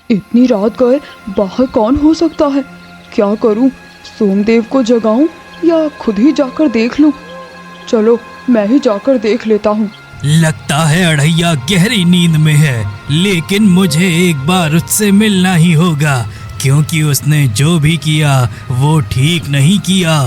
इतनी रात गए बाहर कौन हो सकता है? क्या करूं? सोमदेव को जगाऊं या खुद ही जाकर देख लूं? चलो मैं ही जाकर देख लेता हूं। लगता है अढ़ैया गहरी नींद में है, लेकिन मुझे एक बार उससे मिलना ही होगा, क्योंकि उसने जो भी किया वो ठीक नहीं किया।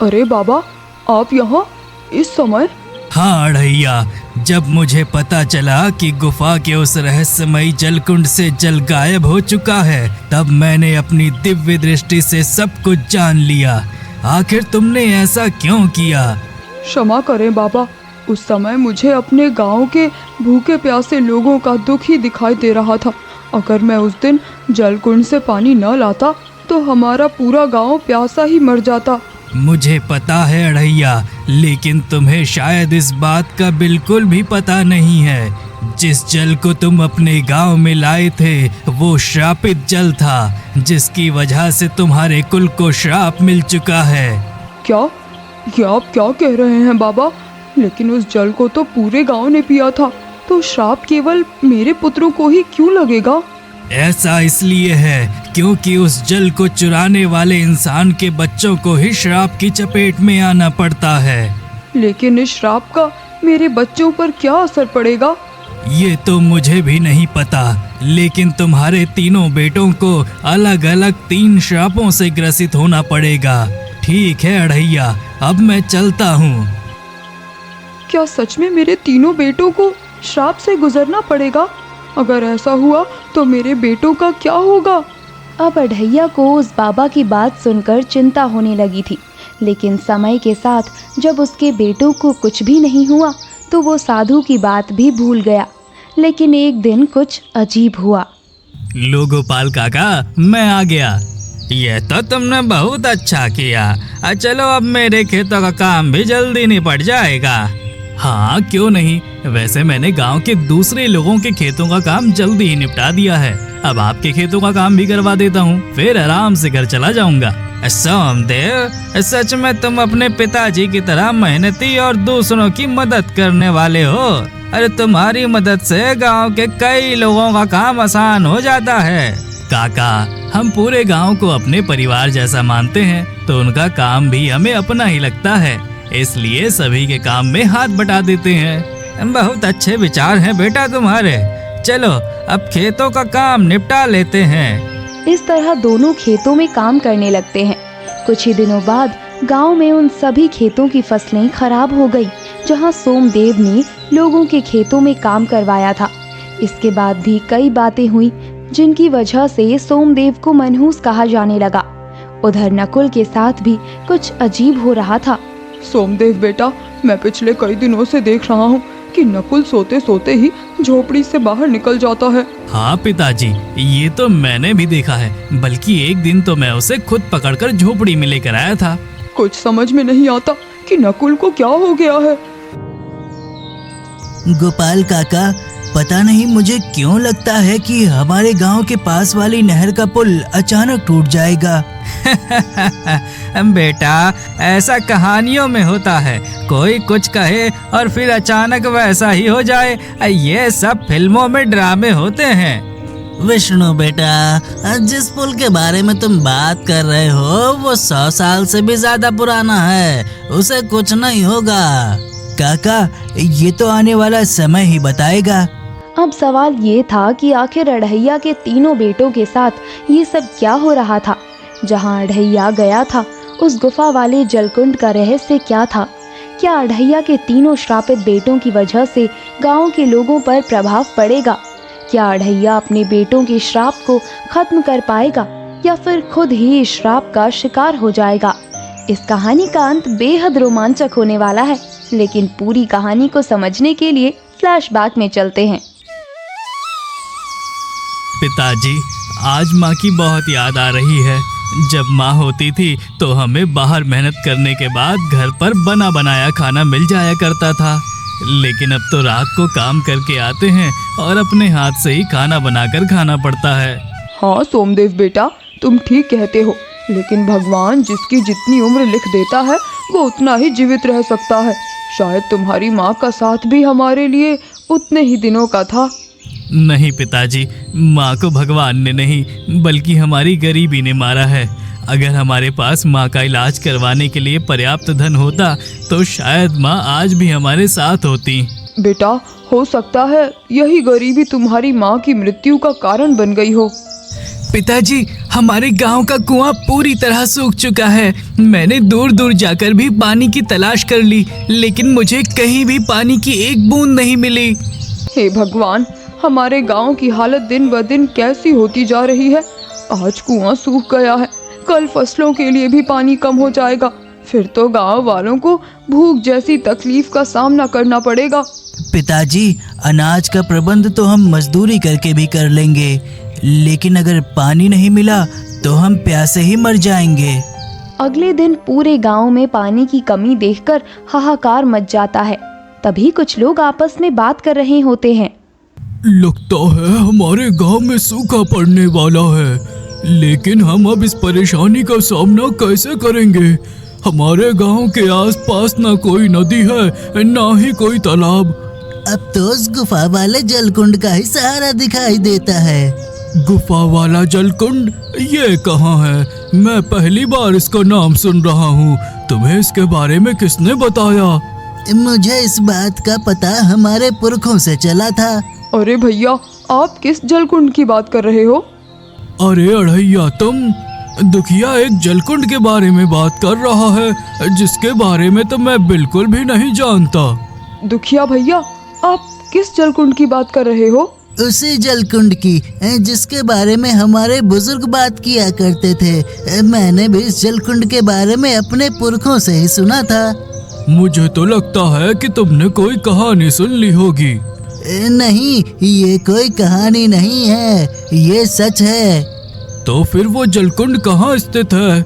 अरे बाबा, आप यहाँ इस समय? हाँ अढ़ैया, जब मुझे पता चला कि गुफा के उस रहस्यमयी जलकुंड से जल गायब हो चुका है, तब मैंने अपनी दिव्य दृष्टि से सब कुछ जान लिया। आखिर तुमने ऐसा क्यों किया? क्षमा करें बाबा, उस समय मुझे अपने गांव के भूखे प्यासे लोगों का दुख ही दिखाई दे रहा था। अगर मैं उस दिन जलकुंड से पानी न लाता तो हमारा पूरा गांव प्यासा ही मर जाता। मुझे पता है अढ़ैया, लेकिन तुम्हें शायद इस बात का बिल्कुल भी पता नहीं है। जिस जल को तुम अपने गांव में लाए थे वो श्रापित जल था, जिसकी वजह से तुम्हारे कुल को श्राप मिल चुका है। क्या आप क्या कह रहे हैं बाबा? लेकिन उस जल को तो पूरे गांव ने पिया था, तो श्राप केवल मेरे पुत्रों को ही क्यों लगेगा? ऐसा इसलिए है क्योंकि उस जल को चुराने वाले इंसान के बच्चों को ही श्राप की चपेट में आना पड़ता है। लेकिन इस श्राप का मेरे बच्चों पर क्या असर पड़ेगा? ये तो मुझे भी नहीं पता, लेकिन तुम्हारे तीनों बेटों को अलग अलग 3 श्रापों से ग्रसित होना पड़ेगा। ठीक है अढ़ैया, अब मैं चलता हूँ। क्या सच में मेरे तीनों बेटों को श्राप से गुजरना पड़ेगा? अगर ऐसा हुआ तो मेरे बेटों का क्या होगा? अब अढ़ैया को उस बाबा की बात सुनकर चिंता होने लगी थी, लेकिन समय के साथ जब उसके बेटों को कुछ भी नहीं हुआ तो वो साधु की बात भी भूल गया। लेकिन एक दिन कुछ अजीब हुआ। लो गोपाल काका, मैं आ गया। ये तो तुमने बहुत अच्छा किया। चलो अब मेरे खेतों का काम भी जल्दी निपट जाएगा। हाँ क्यों नहीं, वैसे मैंने गांव के दूसरे लोगों के खेतों का काम जल्दी ही निपटा दिया है। अब आपके खेतों का काम भी करवा देता हूँ, फिर आराम से घर चला जाऊंगा। सोमदेव, सच में तुम अपने पिताजी की तरह मेहनती और दूसरों की मदद करने वाले हो। अरे तुम्हारी मदद से गांव के कई लोगों का काम आसान हो जाता है। काका, हम पूरे गांव को अपने परिवार जैसा मानते हैं, तो उनका काम भी हमें अपना ही लगता है, इसलिए सभी के काम में हाथ बटा देते हैं। बहुत अच्छे विचार हैं बेटा तुम्हारे। चलो अब खेतों का काम निपटा लेते हैं। इस तरह दोनों खेतों में काम करने लगते हैं। कुछ ही दिनों बाद गांव में उन सभी खेतों की फसलें खराब हो गई, जहां सोमदेव ने लोगों के खेतों में काम करवाया था। इसके बाद भी कई बातें हुई जिनकी वजह से सोमदेव को मनहूस कहा जाने लगा। उधर नकुल के साथ भी कुछ अजीब हो रहा था। सोमदेव बेटा, मैं पिछले कई दिनों से देख रहा हूँ कि नकुल सोते सोते ही झोपड़ी से बाहर निकल जाता है। हाँ पिताजी, ये तो मैंने भी देखा है, बल्कि एक दिन तो मैं उसे खुद पकड़कर झोपड़ी में लेकर आया था। कुछ समझ में नहीं आता कि नकुल को क्या हो गया है। गोपाल काका, पता नहीं मुझे क्यों लगता है कि हमारे गांव के पास वाली नहर का पुल अचानक टूट जाएगा। बेटा, ऐसा कहानियों में होता है, कोई कुछ कहे और फिर अचानक वैसा ही हो जाए। ये सब फिल्मों में ड्रामे होते हैं। विष्णु बेटा, जिस पुल के बारे में तुम बात कर रहे हो वो 100 साल से भी ज्यादा पुराना है, उसे कुछ नहीं होगा। काका, ये तो आने वाला समय ही बताएगा। अब सवाल ये था कि आखिर अढ़ैया के तीनों बेटों के साथ ये सब क्या हो रहा था। जहां अढ़ैया गया था उस गुफा वाले जलकुंड का रहस्य क्या था? क्या अढ़ैया के तीनों श्रापित बेटों की वजह से गांव के लोगों पर प्रभाव पड़ेगा? क्या अढ़ैया अपने बेटों के श्राप को खत्म कर पाएगा या फिर खुद ही इस श्राप का शिकार हो जाएगा? इस कहानी का अंत बेहद रोमांचक होने वाला है, लेकिन पूरी कहानी को समझने के लिए फ्लैशबैक में चलते हैं। पिताजी, आज माँ की बहुत याद आ रही है। जब माँ होती थी तो हमें बाहर मेहनत करने के बाद घर पर बना बनाया खाना मिल जाया करता था, लेकिन अब तो रात को काम करके आते हैं और अपने हाथ से ही खाना बनाकर खाना पड़ता है। हाँ सोमदेव बेटा, तुम ठीक कहते हो, लेकिन भगवान जिसकी जितनी उम्र लिख देता है वो उतना ही जीवित रह सकता है। शायद तुम्हारी माँ का साथ भी हमारे लिए उतने ही दिनों का था। नहीं पिताजी, माँ को भगवान ने नहीं बल्कि हमारी गरीबी ने मारा है। अगर हमारे पास माँ का इलाज करवाने के लिए पर्याप्त धन होता तो शायद माँ आज भी हमारे साथ होती। बेटा, हो सकता है यही गरीबी तुम्हारी माँ की मृत्यु का कारण बन गई हो। पिताजी, हमारे गांव का कुआं पूरी तरह सूख चुका है। मैंने दूर दूर जाकर भी पानी की तलाश कर ली, लेकिन मुझे कहीं भी पानी की एक बूंद नहीं मिली। हे भगवान, हमारे गांव की हालत दिन ब दिन कैसी होती जा रही है। आज कुआं सूख गया है, कल फसलों के लिए भी पानी कम हो जाएगा, फिर तो गांव वालों को भूख जैसी तकलीफ का सामना करना पड़ेगा। पिताजी, अनाज का प्रबंध तो हम मजदूरी करके भी कर लेंगे, लेकिन अगर पानी नहीं मिला तो हम प्यासे ही मर जाएंगे। अगले दिन पूरे गांव में पानी की कमी देखकर हाहाकार मच जाता है। तभी कुछ लोग आपस में बात कर रहे होते हैं। लगता है हमारे गांव में सूखा पड़ने वाला है, लेकिन हम अब इस परेशानी का सामना कैसे करेंगे? हमारे गांव के आसपास ना कोई नदी है, ना ही कोई तालाब। अब तो उस गुफा वाले जलकुंड का ही सहारा दिखाई देता है। गुफा वाला जलकुंड, ये कहाँ है? मैं पहली बार इसका नाम सुन रहा हूँ। तुम्हें इसके बारे में किसने बताया? मुझे इस बात का पता हमारे पुरखों से चला था। अरे भैया, आप किस जलकुंड की बात कर रहे हो? अरे अढ़ैया, तुम दुखिया एक जलकुंड के बारे में बात कर रहा है, जिसके बारे में तो मैं बिल्कुल भी नहीं जानता। दुखिया भैया, आप किस जलकुंड की बात कर रहे हो? उसी जलकुंड की जिसके बारे में हमारे बुजुर्ग बात किया करते थे। मैंने भी इस जलकुंड के बारे में अपने पुरखों से ही सुना था। मुझे तो लगता है कि तुमने कोई कहानी सुन ली होगी। नहीं, ये कोई कहानी नहीं है, ये सच है। तो फिर वो जलकुंड कहाँ स्थित है?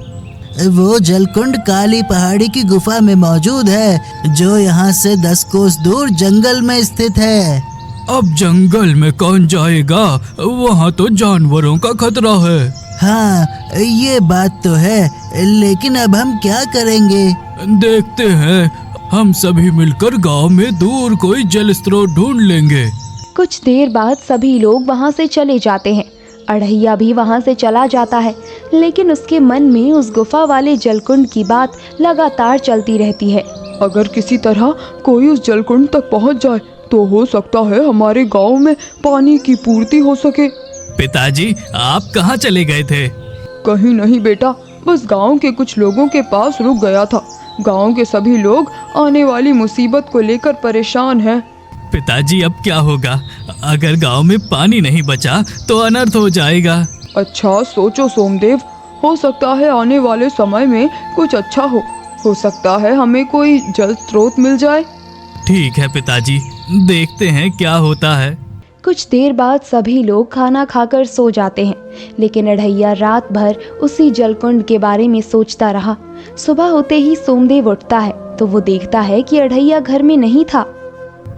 वो जलकुंड काली पहाड़ी की गुफा में मौजूद है, जो यहाँ से 10 कोस दूर जंगल में स्थित है। अब जंगल में कौन जाएगा? वहाँ तो जानवरों का खतरा है। हाँ, ये बात तो है, लेकिन अब हम क्या करेंगे? देखते हैं, हम सभी मिलकर गांव में दूर कोई जल स्रोत ढूंढ लेंगे। कुछ देर बाद सभी लोग वहाँ से चले जाते हैं। अढ़ैया भी वहाँ से चला जाता है, लेकिन उसके मन में उस गुफा वाले जलकुंड की बात लगातार चलती रहती है। अगर किसी तरह कोई उस जलकुंड तक पहुँच जाए तो हो सकता है हमारे गांव में पानी की पूर्ति हो सके। पिताजी, आप कहाँ चले गए थे? कहीं नहीं बेटा, बस गांव के कुछ लोगों के पास रुक गया था। गांव के सभी लोग आने वाली मुसीबत को लेकर परेशान हैं। पिताजी, अब क्या होगा? अगर गांव में पानी नहीं बचा तो अनर्थ हो जाएगा। अच्छा सोचो सोमदेव, हो सकता है आने वाले समय में कुछ अच्छा हो सकता है हमें कोई जल स्रोत मिल जाए। ठीक है पिताजी, देखते हैं क्या होता है। कुछ देर बाद सभी लोग खाना खाकर सो जाते हैं, लेकिन अढ़ैया रात भर उसी जलकुंड के बारे में सोचता रहा। सुबह होते ही सोमदेव उठता है तो वो देखता है कि अढ़ैया घर में नहीं था।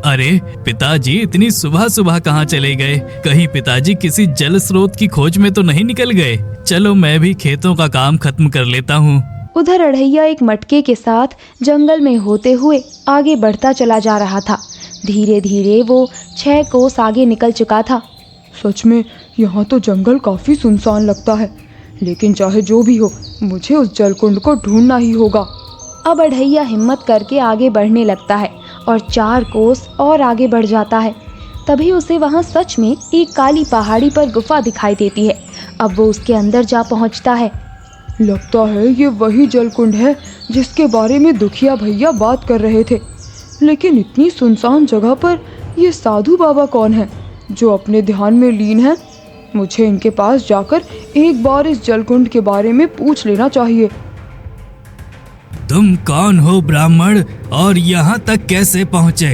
अरे पिताजी, इतनी सुबह सुबह कहाँ चले गए? कहीं पिताजी किसी जल स्रोत की खोज में तो नहीं निकल गए? चलो मैं भी खेतों का काम खत्म कर लेता हूँ। उधर अढ़ैया एक मटके के साथ जंगल में होते हुए आगे बढ़ता चला जा रहा था। धीरे धीरे वो 6 कोस आगे निकल चुका था। सच में यहाँ तो जंगल काफी सुनसान लगता है, लेकिन चाहे जो भी हो मुझे उस जलकुंड को ढूंढना ही होगा। अब अढ़ैया हिम्मत करके आगे बढ़ने लगता है और 4 कोस और आगे बढ़ जाता है। तभी उसे वहाँ सच में एक काली पहाड़ी पर गुफा दिखाई देती है। अब वो उसके अंदर जा पहुँचता है। लगता है ये वही जलकुंड है जिसके बारे में दुखिया भैया बात कर रहे थे, लेकिन इतनी सुनसान जगह पर ये साधु बाबा कौन है जो अपने ध्यान में लीन है? मुझे इनके पास जाकर एक बार इस जलकुंड के बारे में पूछ लेना चाहिए। तुम कौन हो ब्राह्मण, और यहाँ तक कैसे पहुँचे?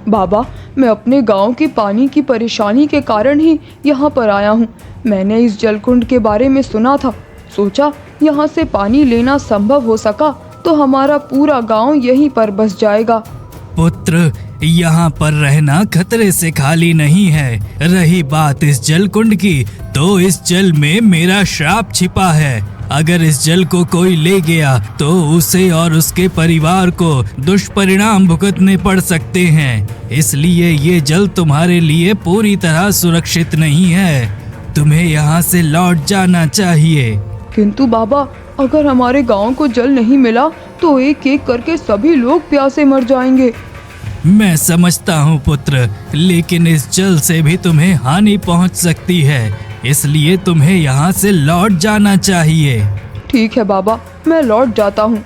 बाबा, मैं अपने गांव की पानी की परेशानी के कारण ही यहाँ पर आया हूँ। मैंने इस जलकुंड के बारे में सुना था, सोचा यहाँ से पानी लेना संभव हो सका तो हमारा पूरा गांव यहीं पर बस जाएगा। पुत्र, यहाँ पर रहना खतरे से खाली नहीं है। रही बात इस जलकुंड की, तो इस जल में मेरा श्राप छिपा है। अगर इस जल को कोई ले गया तो उसे और उसके परिवार को दुष्परिणाम भुगतने पड़ सकते हैं। इसलिए ये जल तुम्हारे लिए पूरी तरह सुरक्षित नहीं है। तुम्हें यहाँ से लौट जाना चाहिए। किंतु बाबा, अगर हमारे गांव को जल नहीं मिला तो एक एक करके सभी लोग प्यासे मर जाएंगे। मैं समझता हूँ पुत्र, लेकिन इस जल से भी तुम्हें हानि पहुँच सकती है, इसलिए तुम्हें यहाँ से लौट जाना चाहिए। ठीक है बाबा, मैं लौट जाता हूँ।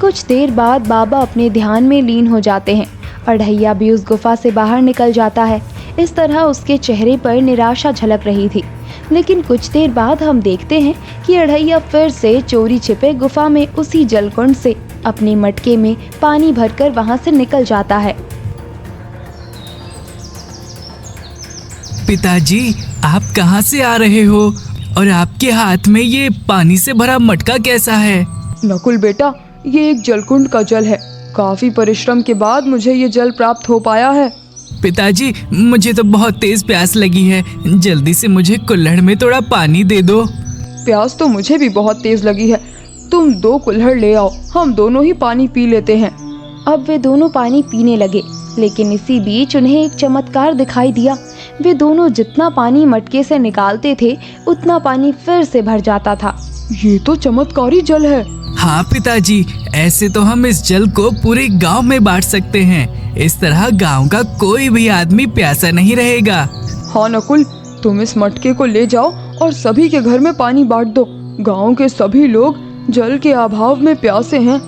कुछ देर बाद बाबा अपने ध्यान में लीन हो जाते हैं। अढ़ैया भी उस गुफा से बाहर निकल जाता है। इस तरह उसके चेहरे पर निराशा झलक रही थी। लेकिन कुछ देर बाद हम देखते हैं कि अढ़ैया फिर से चोरी छिपे गुफा में उसी जलकुंड से अपने मटके में पानी भरकर वहां से निकल जाता है। पिताजी, आप कहाँ से आ रहे हो और आपके हाथ में ये पानी से भरा मटका कैसा है? नकुल बेटा, ये एक जलकुंड का जल है। काफी परिश्रम के बाद मुझे ये जल प्राप्त हो पाया है। पिताजी, मुझे तो बहुत तेज प्यास लगी है, जल्दी से मुझे कुल्हड़ में थोड़ा पानी दे दो। प्यास तो मुझे भी बहुत तेज लगी है। तुम 2 कुल्हड़ ले आओ, हम दोनों ही पानी पी लेते हैं। अब वे दोनों पानी पीने लगे, लेकिन इसी बीच उन्हें एक चमत्कार दिखाई दिया। वे दोनों जितना पानी मटके से निकालते थे उतना पानी फिर से भर जाता था। ये तो चमत्कारी जल है। हाँ पिताजी, ऐसे तो हम इस जल को पूरे गांव में बांट सकते हैं। इस तरह गांव का कोई भी आदमी प्यासा नहीं रहेगा। हाँ नकुल, तुम इस मटके को ले जाओ और सभी के घर में पानी बांट दो। गांव के सभी लोग जल के अभाव में प्यासे हैं।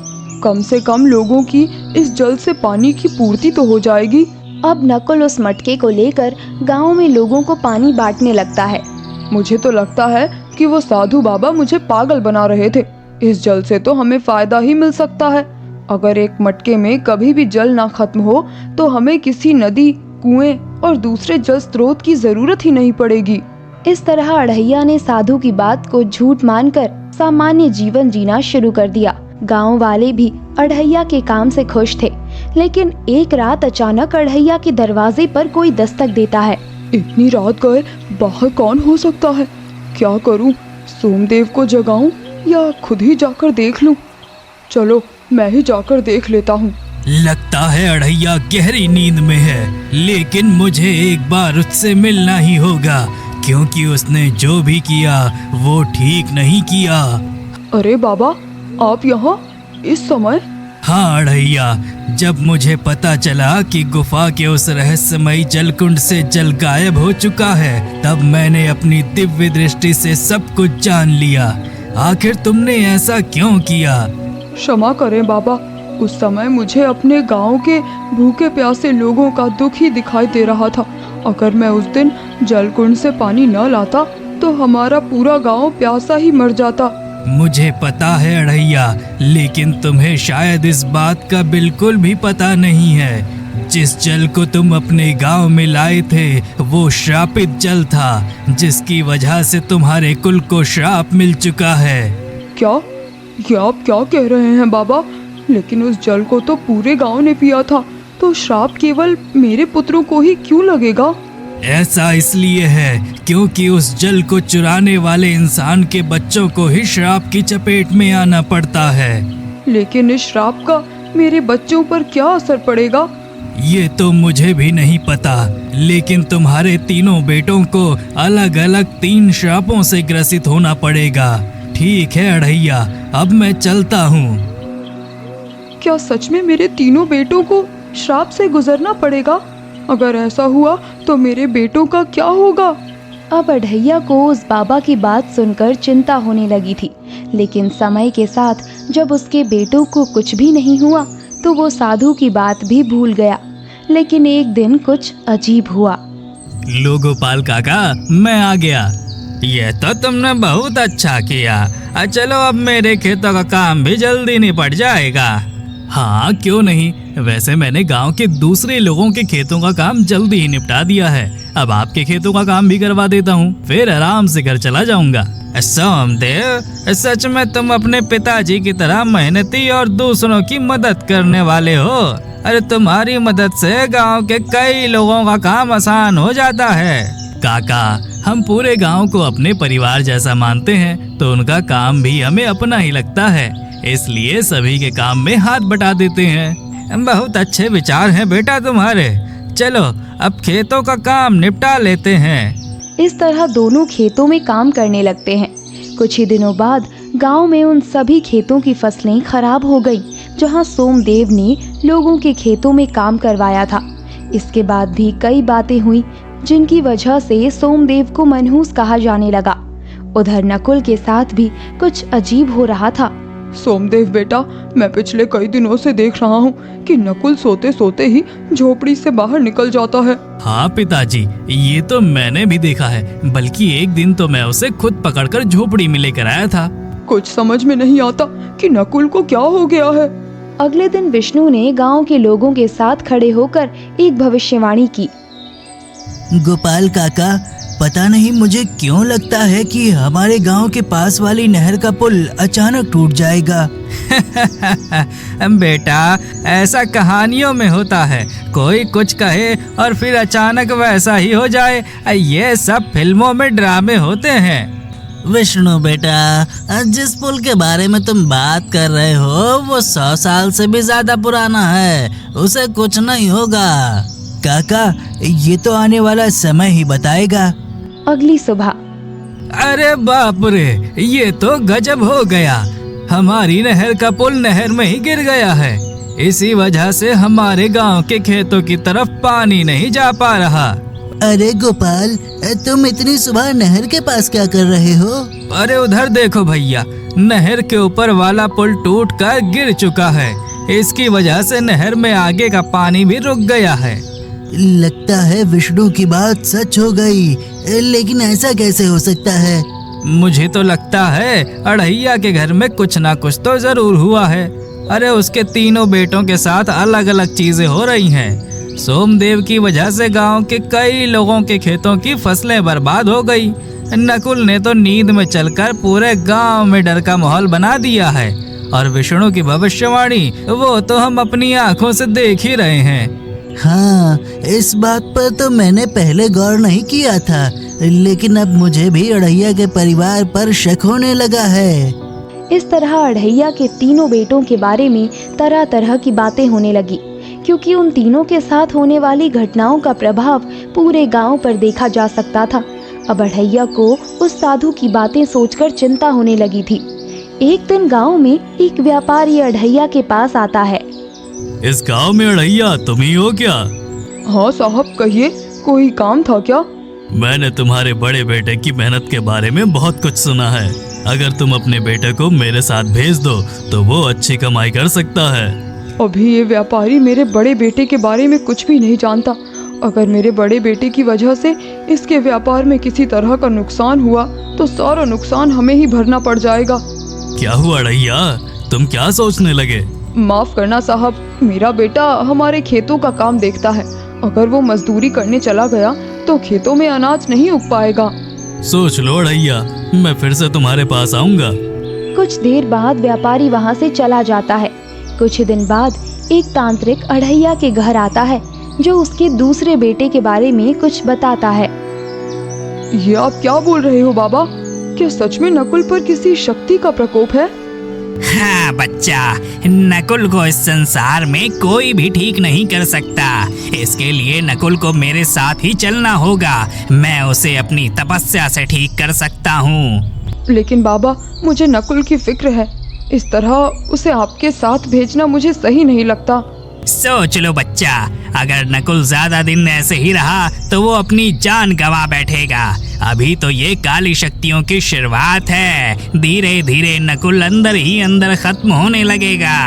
कम से कम लोगों की इस जल से पानी की पूर्ति तो हो जाएगी। अब नकुल उस मटके को लेकर गांव में लोगों को पानी बांटने लगता है। मुझे तो लगता है कि वो साधु बाबा मुझे पागल बना रहे थे। इस जल से तो हमें फायदा ही मिल सकता है। अगर एक मटके में कभी भी जल ना खत्म हो तो हमें किसी नदी, कुएं और दूसरे जल स्रोत की जरूरत ही नहीं पड़ेगी। इस तरह अढ़ैया ने साधु की बात को झूठ मानकर सामान्य जीवन जीना शुरू कर दिया। गांव वाले भी अढ़ैया के काम से खुश थे। लेकिन एक रात अचानक अढ़ैया के दरवाजे पर कोई दस्तक देता है। इतनी रात गए बाहर कौन हो सकता है? क्या करूं? सोमदेव को जगाऊं या खुद ही जाकर देख लूं? चलो मैं ही जाकर देख लेता हूं। लगता है अढ़ैया गहरी नींद में है, लेकिन मुझे एक बार उससे मिलना ही होगा, क्योंकि उसने जो भी किया वो ठीक नहीं किया। अरे बाबा, आप यहाँ इस समय? हाँ अढ़ैया, जब मुझे पता चला कि गुफा के उस रहस्यमयी जलकुंड से जल गायब हो चुका है, तब मैंने अपनी दिव्य दृष्टि से सब कुछ जान लिया। आखिर तुमने ऐसा क्यों किया? क्षमा करें बाबा, उस समय मुझे अपने गांव के भूखे प्यासे लोगों का दुख ही दिखाई दे रहा था। अगर मैं उस दिन जलकुंड से पानी न लाता तो हमारा पूरा गांव प्यासा ही मर जाता। मुझे पता है अढ़ैया, लेकिन तुम्हें शायद इस बात का बिल्कुल भी पता नहीं है। जिस जल को तुम अपने गांव में लाए थे वो श्रापित जल था, जिसकी वजह से तुम्हारे कुल को श्राप मिल चुका है। क्या? ये आप क्या कह रहे हैं बाबा? लेकिन उस जल को तो पूरे गांव ने पिया था, तो श्राप केवल मेरे पुत्रों को ही क्यों लगेगा? ऐसा इसलिए है क्योंकि उस जल को चुराने वाले इंसान के बच्चों को ही श्राप की चपेट में आना पड़ता है। लेकिन इस श्राप का मेरे बच्चों पर क्या असर पड़ेगा? ये तो मुझे भी नहीं पता, लेकिन तुम्हारे तीनों बेटों को अलग अलग 3 श्रापों से ग्रसित होना पड़ेगा। ठीक है अढ़ैया, अब मैं चलता हूँ। क्या सच में मेरे तीनों बेटों को श्राप से गुजरना पड़ेगा? अगर ऐसा हुआ तो मेरे बेटों का क्या होगा? अब अढ़ैया को उस बाबा की बात सुनकर चिंता होने लगी थी। लेकिन समय के साथ जब उसके बेटों को कुछ भी नहीं हुआ तो वो साधु की बात भी भूल गया। लेकिन एक दिन कुछ अजीब हुआ। लो गोपाल काका, मैं आ गया। ये तो तुमने बहुत अच्छा किया। चलो अब मेरे खेतों का काम भी जल्दी निपट जाएगा। हाँ क्यों नहीं, वैसे मैंने गांव के दूसरे लोगों के खेतों का काम जल्दी ही निपटा दिया है। अब आपके खेतों का काम भी करवा देता हूँ, फिर आराम से घर चला जाऊंगा। सोमदेव, सच में तुम अपने पिताजी की तरह मेहनती और दूसरों की मदद करने वाले हो। अरे तुम्हारी मदद से गांव के कई लोगों का काम आसान हो जाता है। काका, हम पूरे गांव को अपने परिवार जैसा मानते हैं, तो उनका काम भी हमें अपना ही लगता है, इसलिए सभी के काम में हाथ बटा देते हैं। बहुत अच्छे विचार हैं बेटा तुम्हारे। चलो अब खेतों का काम निपटा लेते हैं। इस तरह दोनों खेतों में काम करने लगते हैं। कुछ ही दिनों बाद गांव में उन सभी खेतों की फसलें खराब हो गईं, जहां सोमदेव ने लोगों के खेतों में काम करवाया था। इसके बाद भी कई बातें हुई जिनकी वजह से सोमदेव को मनहूस कहा जाने लगा। उधर नकुल के साथ भी कुछ अजीब हो रहा था। सोमदेव बेटा, मैं पिछले कई दिनों से देख रहा हूँ कि नकुल सोते सोते ही झोपड़ी से बाहर निकल जाता है। हाँ पिताजी, ये तो मैंने भी देखा है, बल्कि एक दिन तो मैं उसे खुद पकड़कर झोपड़ी में लेकर आया था। कुछ समझ में नहीं आता कि नकुल को क्या हो गया है। अगले दिन विष्णु ने गांव के लोगों के साथ खड़े होकर एक भविष्यवाणी की। गोपाल काका, पता नहीं मुझे क्यों लगता है कि हमारे गांव के पास वाली नहर का पुल अचानक टूट जाएगा। बेटा, ऐसा कहानियों में होता है, कोई कुछ कहे और फिर अचानक वैसा ही हो जाए। ये सब फिल्मों में ड्रामे होते हैं। विष्णु बेटा, जिस पुल के बारे में तुम बात कर रहे हो वो 100 साल से भी ज्यादा पुराना है, उसे कुछ नहीं होगा। काका, ये तो आने वाला समय ही बताएगा। अगली सुबह। अरे बाप रे, ये तो गजब हो गया। हमारी नहर का पुल नहर में ही गिर गया है। इसी वजह से हमारे गांव के खेतों की तरफ पानी नहीं जा पा रहा। अरे गोपाल, तुम इतनी सुबह नहर के पास क्या कर रहे हो? अरे उधर देखो भैया, नहर के ऊपर वाला पुल टूटकर गिर चुका है। इसकी वजह से नहर में आगे का पानी भी रुक गया है। लगता है विष्णु की बात सच हो गई, लेकिन ऐसा कैसे हो सकता है? मुझे तो लगता है अड़हिया के घर में कुछ ना कुछ तो जरूर हुआ है। अरे उसके तीनों बेटों के साथ अलग अलग चीजें हो रही हैं। सोमदेव की वजह से गांव के कई लोगों के खेतों की फसलें बर्बाद हो गई। नकुल ने तो नींद में चलकर पूरे गांव में डर का माहौल बना दिया है। और विष्णु की भविष्यवाणी वो तो हम अपनी आंखों से देख ही रहे हैं। हाँ, इस बात पर तो मैंने पहले गौर नहीं किया था, लेकिन अब मुझे भी अड़हिया के परिवार पर शक होने लगा है। इस तरह अड़हिया के तीनों बेटों के बारे में तरह तरह की बातें होने लगी, क्योंकि उन तीनों के साथ होने वाली घटनाओं का प्रभाव पूरे गांव पर देखा जा सकता था। अब अड़हिया को उस साधु की बातें सोचकर चिंता होने लगी थी। एक दिन गांव में एक व्यापारी अड़हिया के पास आता है। इस गांव में अड़हिया तुम ही हो क्या? हाँ साहब, कहिए, कोई काम था क्या? मैंने तुम्हारे बड़े बेटे की मेहनत के बारे में बहुत कुछ सुना है। अगर तुम अपने बेटे को मेरे साथ भेज दो तो वो अच्छी कमाई कर सकता है। अभी ये व्यापारी मेरे बड़े बेटे के बारे में कुछ भी नहीं जानता। अगर मेरे बड़े बेटे की वजह से इसके व्यापार में किसी तरह का नुकसान हुआ तो सारा नुकसान हमें ही भरना पड़ जाएगा। क्या हुआ अड़हिया, तुम क्या सोचने लगे? माफ करना साहब, मेरा बेटा हमारे खेतों का काम देखता है। अगर वो मजदूरी करने चला गया तो खेतों में अनाज नहीं उग पाएगा। सोच लो अड़हिया, मैं फिर से तुम्हारे पास आऊंगा। कुछ देर बाद व्यापारी वहाँ से चला जाता है। कुछ दिन बाद एक तांत्रिक अड़हिया के घर आता है, जो उसके दूसरे बेटे के बारे में कुछ बताता है। ये आप क्या बोल रहे हो बाबा? क्या सच में नकुल पर किसी शक्ति का प्रकोप है? हाँ बच्चा, नकुल को इस संसार में कोई भी ठीक नहीं कर सकता। इसके लिए नकुल को मेरे साथ ही चलना होगा। मैं उसे अपनी तपस्या से ठीक कर सकता हूँ। लेकिन बाबा, मुझे नकुल की फिक्र है। इस तरह उसे आपके साथ भेजना मुझे सही नहीं लगता। सोच लो बच्चा, अगर नकुल ज्यादा दिन ऐसे ही रहा तो वो अपनी जान गंवा बैठेगा। अभी तो ये काली शक्तियों की शुरुआत है। धीरे धीरे नकुल अंदर ही अंदर खत्म होने लगेगा।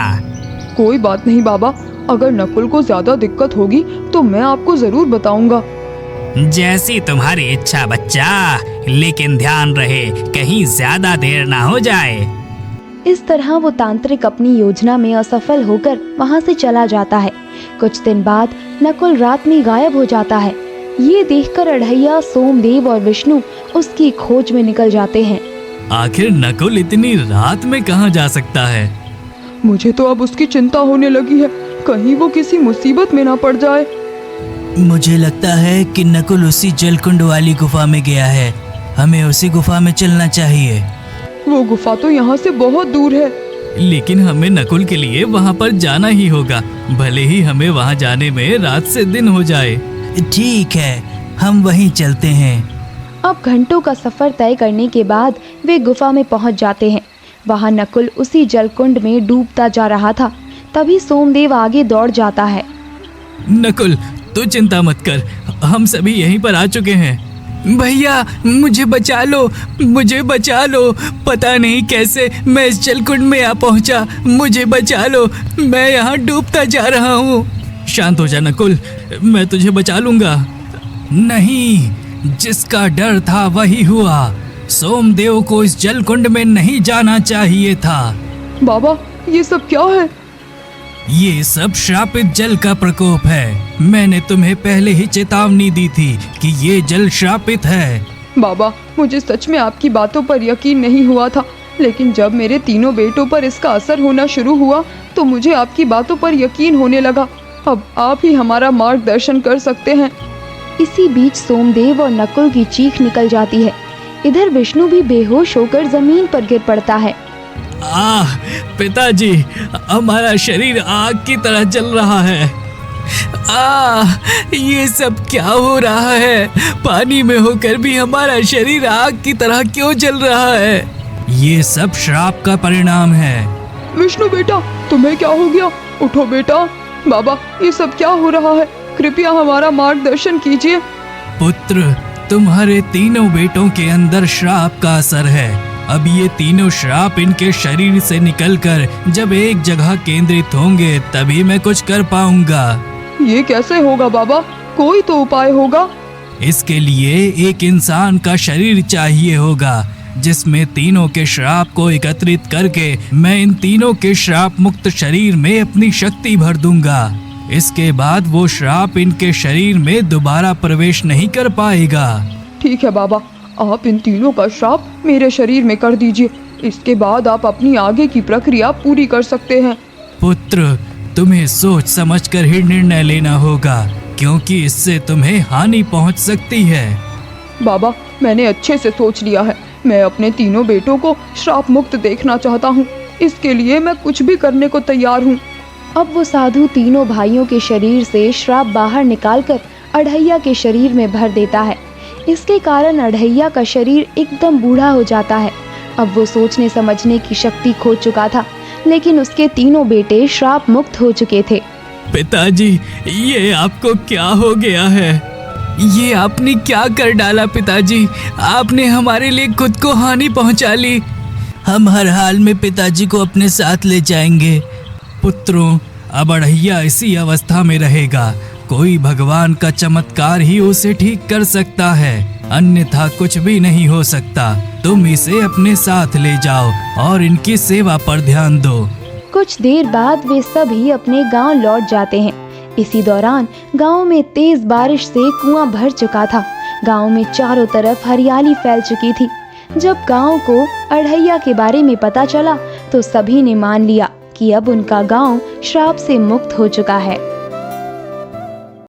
कोई बात नहीं बाबा, अगर नकुल को ज्यादा दिक्कत होगी तो मैं आपको जरूर बताऊंगा। जैसी तुम्हारी इच्छा बच्चा, लेकिन ध्यान रहे कहीं ज्यादा देर ना हो जाए। इस तरह वो तांत्रिक अपनी योजना में असफल होकर वहाँ से चला जाता है। कुछ दिन बाद नकुल रात में गायब हो जाता है। ये देखकर अड़हिया, सोमदेव और विष्णु उसकी खोज में निकल जाते हैं। आखिर नकुल इतनी रात में कहाँ जा सकता है? मुझे तो अब उसकी चिंता होने लगी है, कहीं वो किसी मुसीबत में ना पड़ जाए। मुझे लगता है कि नकुल उसी जलकुंड वाली गुफा में गया है। हमें उसी गुफा में चलना चाहिए। वो गुफा तो यहाँ से बहुत दूर है। लेकिन हमें नकुल के लिए वहाँ पर जाना ही होगा, भले ही हमें वहाँ जाने में रात से दिन हो जाए। ठीक है, हम वहीं चलते हैं। अब घंटों का सफ़र तय करने के बाद वे गुफा में पहुंच जाते हैं। वहां नकुल उसी जलकुंड में डूबता जा रहा था। तभी सोमदेव आगे दौड़ जाता है। नकुल, तू चिंता मत कर, हम सभी यहीं पर आ चुके हैं। भैया, मुझे बचा लो, मुझे बचा लो। पता नहीं कैसे मैं इस जलकुंड में आ पहुंचा। मुझे बचा लो, मैं यहाँ डूबता जा रहा हूँ। शांत हो जा नकुल, मैं तुझे बचा लूंगा। नहीं, जिसका डर था वही हुआ। सोमदेव को इस जलकुंड में नहीं जाना चाहिए था। बाबा, ये सब क्या है? ये सब श्रापित जल का प्रकोप है। मैंने तुम्हें पहले ही चेतावनी दी थी कि ये जल श्रापित है। बाबा, मुझे सच में आपकी बातों पर यकीन नहीं हुआ था, लेकिन जब मेरे तीनों बेटों पर इसका असर होना शुरू हुआ तो मुझे आपकी बातों पर यकीन होने लगा। अब आप ही हमारा मार्गदर्शन कर सकते हैं। इसी बीच सोमदेव और नकुल की चीख निकल जाती है। इधर विष्णु भी बेहोश होकर जमीन पर गिर पड़ता है। आह पिताजी, हमारा शरीर आग की तरह जल रहा है। आह, ये सब क्या हो रहा है? पानी में होकर भी हमारा शरीर आग की तरह क्यों जल रहा है? ये सब श्राप का परिणाम है। विष्णु बेटा, तुम्हें क्या हो गया? उठो बेटा। बाबा, ये सब क्या हो रहा है? कृपया हमारा मार्गदर्शन कीजिए। पुत्र, तुम्हारे तीनों बेटों के अंदर श्राप का असर है। अब ये तीनों श्राप इनके शरीर से निकलकर जब एक जगह केंद्रित होंगे तभी मैं कुछ कर पाऊंगा। ये कैसे होगा बाबा? कोई तो उपाय होगा। इसके लिए एक इंसान का शरीर चाहिए होगा जिसमें तीनों के श्राप को एकत्रित करके मैं इन तीनों के श्राप मुक्त शरीर में अपनी शक्ति भर दूंगा। इसके बाद वो श्राप इनके शरीर में दोबारा प्रवेश नहीं कर पाएगा। ठीक है बाबा, आप इन तीनों का श्राप मेरे शरीर में कर दीजिए। इसके बाद आप अपनी आगे की प्रक्रिया पूरी कर सकते हैं। पुत्र, तुम्हें सोच समझकर ही निर्णय लेना होगा, क्योंकि इससे तुम्हें हानि पहुंच सकती है। बाबा, मैंने अच्छे से सोच लिया है। मैं अपने तीनों बेटों को श्राप मुक्त देखना चाहता हूँ। इसके लिए मैं कुछ भी करने को तैयार हूँ। अब वो साधु तीनों भाइयों के शरीर से श्राप बाहर निकालकर अढ़ैया के शरीर में भर देता है। इसके कारण अढ़ैया का शरीर एकदम बूढ़ा हो जाता है। अब वो सोचने समझने की शक्ति खो चुका था, लेकिन उसके तीनों बेटे श्राप मुक्त हो चुके थे। पिताजी, ये आपको क्या हो गया है? ये आपने क्या कर डाला पिताजी? आपने हमारे लिए खुद को हानि पहुंचा ली। हम हर हाल में पिताजी को अपने साथ ले जाएंगे। पुत्रों, अब अढ़ैया इसी अवस्था में रहेगा। कोई भगवान का चमत्कार ही उसे ठीक कर सकता है, अन्यथा कुछ भी नहीं हो सकता। तुम इसे अपने साथ ले जाओ और इनकी सेवा पर ध्यान दो। कुछ देर बाद वे सभी अपने गांव लौट जाते हैं। इसी दौरान गांव में तेज बारिश से कुआं भर चुका था। गांव में चारों तरफ हरियाली फैल चुकी थी। जब गांव को अढ़ैया के बारे में पता चला तो सभी ने मान लिया कि अब उनका गांव श्राप से मुक्त हो चुका है।